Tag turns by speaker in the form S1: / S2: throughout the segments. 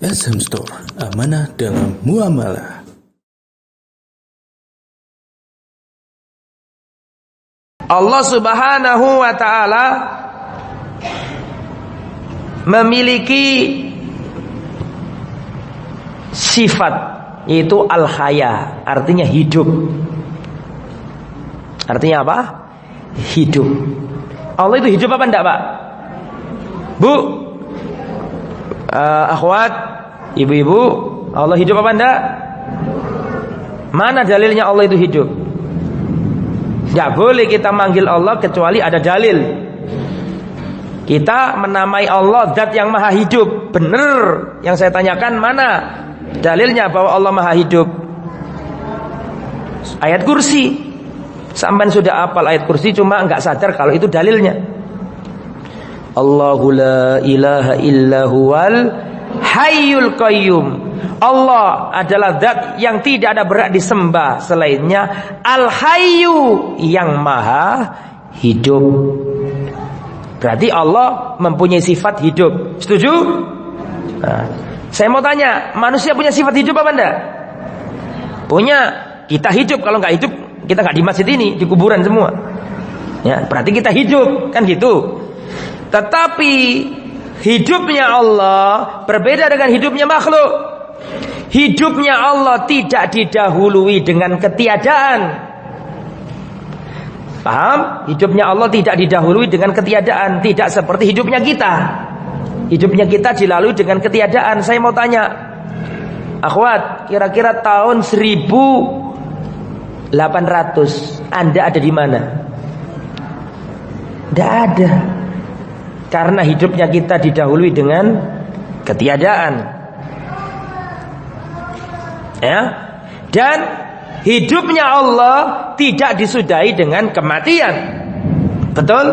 S1: SM Store, amanah dalam muamalah.
S2: Allah Subhanahu wa ta'ala memiliki sifat, yaitu al-haya, artinya hidup. Artinya apa? Hidup. Allah itu hidup apa enggak, Pak? Bu, akhwat, ibu-ibu, Allah hidup apa enggak? Mana dalilnya Allah itu hidup? Tidak boleh kita manggil Allah kecuali ada dalil. Kita menamai Allah zat yang maha hidup. Benar yang saya tanyakan, mana dalilnya bahwa Allah maha hidup? Ayat kursi. Sampai sudah hafal ayat kursi, cuma enggak sadar kalau itu dalilnya. Allahu la ilaha illa huwal hayyul qayyum. Allah adalah zat yang tidak ada berhak disembah selainnya, al-hayyu, yang maha hidup. Berarti Allah mempunyai sifat hidup. Setuju? Nah, saya mau tanya, manusia punya sifat hidup apa enggak? Punya. Kita hidup. Kalau enggak hidup, kita enggak di masjid ini, di kuburan semua. Ya, berarti kita hidup, kan gitu. Tetapi hidupnya Allah berbeda dengan hidupnya makhluk. Hidupnya Allah tidak didahului dengan ketiadaan. Paham? Hidupnya Allah tidak didahului dengan ketiadaan. Tidak seperti hidupnya kita. Hidupnya kita dilalui dengan ketiadaan. Saya mau tanya, akhwat, kira-kira tahun 1800 Anda ada di mana? Tidak ada. Karena hidupnya kita didahului dengan ketiadaan. Ya. Dan hidupnya Allah tidak disudahi dengan kematian. Betul?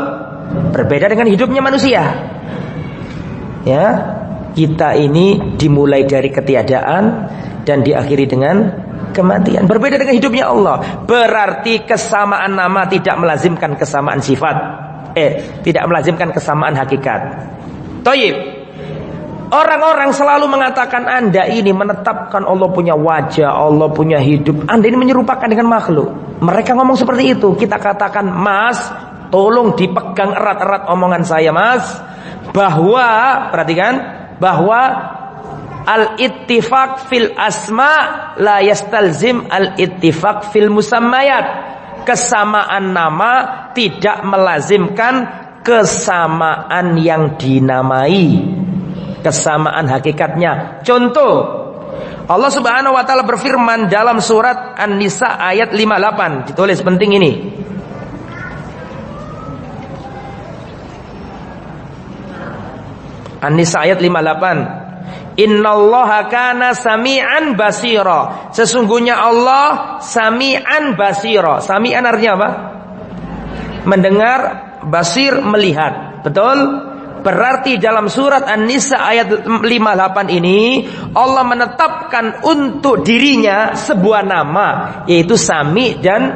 S2: Berbeda dengan hidupnya manusia. Ya. Kita ini dimulai dari ketiadaan dan diakhiri dengan kematian. Berbeda dengan hidupnya Allah. Berarti kesamaan nama tidak melazimkan kesamaan sifat. Tidak melazimkan kesamaan hakikat. Thayyib. Orang-orang selalu mengatakan Anda ini menetapkan Allah punya wajah, Allah punya hidup. Anda ini menyerupakan dengan makhluk. Mereka ngomong seperti itu. Kita katakan, Mas, tolong dipegang erat-erat omongan saya, Mas, bahwa, perhatikan, bahwa al-ittifaq fil asma la yastalzim al-ittifaq fil musammayat. Kesamaan nama tidak melazimkan kesamaan yang dinamai. Kesamaan hakikatnya. Contoh, Allah Subhanahu wa ta'ala berfirman dalam surat An-Nisa ayat 58. Ditulis penting ini. An-Nisa ayat 58. Innallaha kana sami'an basira. Sesungguhnya Allah sami'an basira. Sami'an artinya apa? Mendengar, basir melihat. Betul? Berarti dalam surat An-Nisa ayat 58 ini Allah menetapkan untuk dirinya sebuah nama, yaitu Sami dan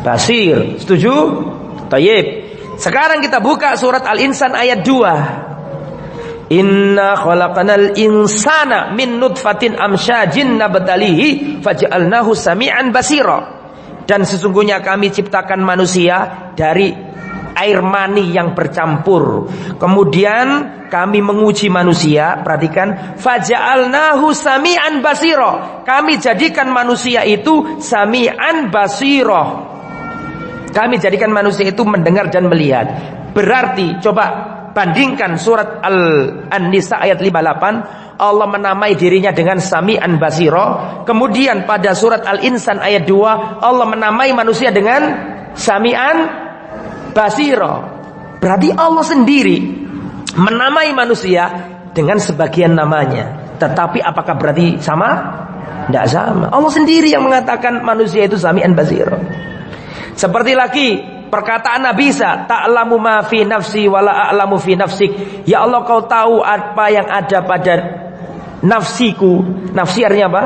S2: Basir. Setuju? Tayyib. Sekarang kita buka surat Al-Insan ayat 2. Inna khalaqanal insana min nutfatin amsyajin nabtalihi faj'alnahu sami'an basira. Dan sesungguhnya kami ciptakan manusia dari air mani yang bercampur. Kemudian kami menguji manusia. Perhatikan, faja'alnahu sami'an basira. Kami jadikan manusia itu sami'an basira. Kami jadikan manusia itu mendengar dan melihat. Berarti coba bandingkan surat An-Nisa ayat 58. Allah menamai dirinya dengan sami'an basira. Kemudian pada surat Al-Insan ayat 2 Allah menamai manusia dengan sami'an basira. Berarti Allah sendiri menamai manusia dengan sebagian namanya. Tetapi apakah berarti sama? Tidak sama. Allah sendiri yang mengatakan manusia itu sami'an basira. Seperti lagi perkataan Nabi Isa, ta'lamu ma fi nafsi wa la a'lamu fi nafsik. Ya Allah, kau tahu apa yang ada pada nafsiku. Nafsi artinya apa?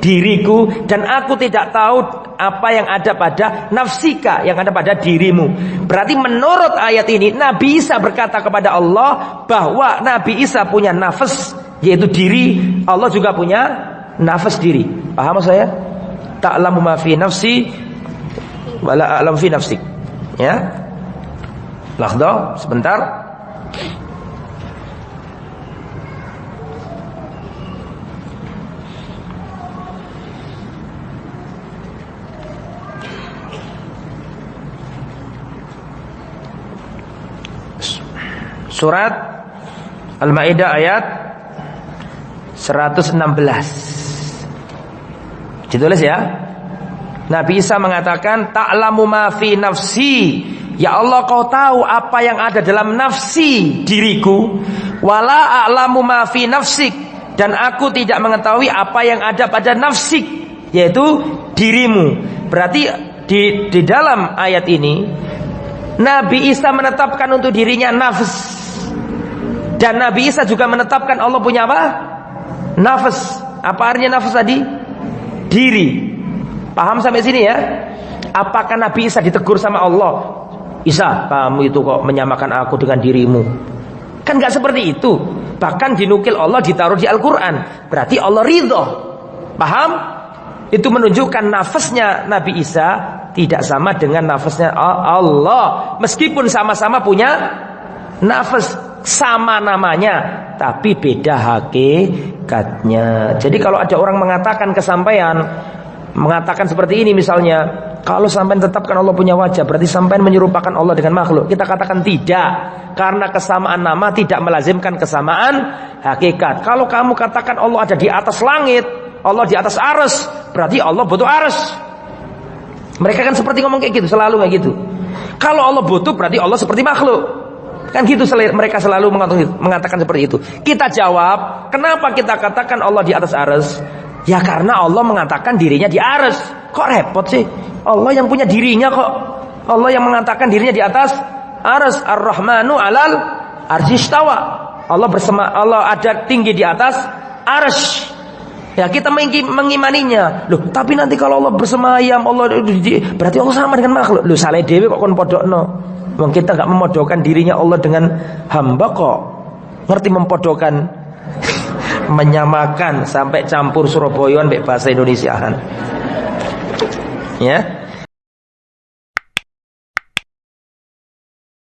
S2: Diriku. Dan aku tidak tahu apa yang ada pada nafsika, yang ada pada dirimu. Berarti menurut ayat ini Nabi Isa berkata kepada Allah bahwa Nabi Isa punya nafas, yaitu diri. Allah juga punya nafas diri. Paham saya? Ta'lamu ma fi nafsi wala a'lam fi nafsik. Ya. Lahdah, sebentar. Surat Al-Maidah ayat 116. Ditulis ya. Nabi Isa mengatakan, ta'lamu ma fi nafsi. Ya Allah, kau tahu apa yang ada dalam nafsi diriku. Wala a'lamu ma fi nafsik. Dan aku tidak mengetahui apa yang ada pada nafsik, yaitu dirimu. Berarti di dalam ayat ini Nabi Isa menetapkan untuk dirinya nafs. Dan Nabi Isa juga menetapkan Allah punya apa? Nafas. Apa artinya nafas tadi? Diri. Paham sampai sini ya? Apakah Nabi Isa ditegur sama Allah? Isa, kamu itu kok menyamakan aku dengan dirimu? Kan gak seperti itu. Bahkan dinukil Allah, ditaruh di Al-Quran. Berarti Allah ridho. Paham? Itu menunjukkan nafasnya Nabi Isa tidak sama dengan nafasnya Allah. Meskipun sama-sama punya nafas, sama namanya, tapi beda hakikatnya. Jadi kalau ada orang mengatakan kesampaian, mengatakan seperti ini misalnya, kalau sampean tetapkan Allah punya wajah, berarti sampean menyerupakan Allah dengan makhluk. Kita katakan tidak, karena kesamaan nama tidak melazimkan kesamaan hakikat. Kalau kamu katakan Allah ada di atas langit, Allah di atas arsy, berarti Allah butuh arsy. Mereka kan seperti ngomong kayak gitu, selalu kayak gitu. Kalau Allah butuh, berarti Allah seperti makhluk. Kan gitu mereka selalu mengatakan seperti itu. Kita jawab, kenapa kita katakan Allah di atas arsy? Ya karena Allah mengatakan dirinya di arsy. Kok repot sih? Allah yang punya dirinya kok. Allah yang mengatakan dirinya di atas arsy. Ar-Rahmanu 'alal arsy istawa. Allah ada tinggi di atas arsy. Ya kita mengimaninya. Loh, tapi nanti kalau Allah bersemayam, berarti Allah sama dengan makhluk. Loh, salah dhewe kok kon podokno. Wong kita enggak memodokkan dirinya Allah dengan hamba kok. Ngerti mempodokan, menyamakan sampai campur Surabayaan mbek bahasa Indonesiaan. Ya.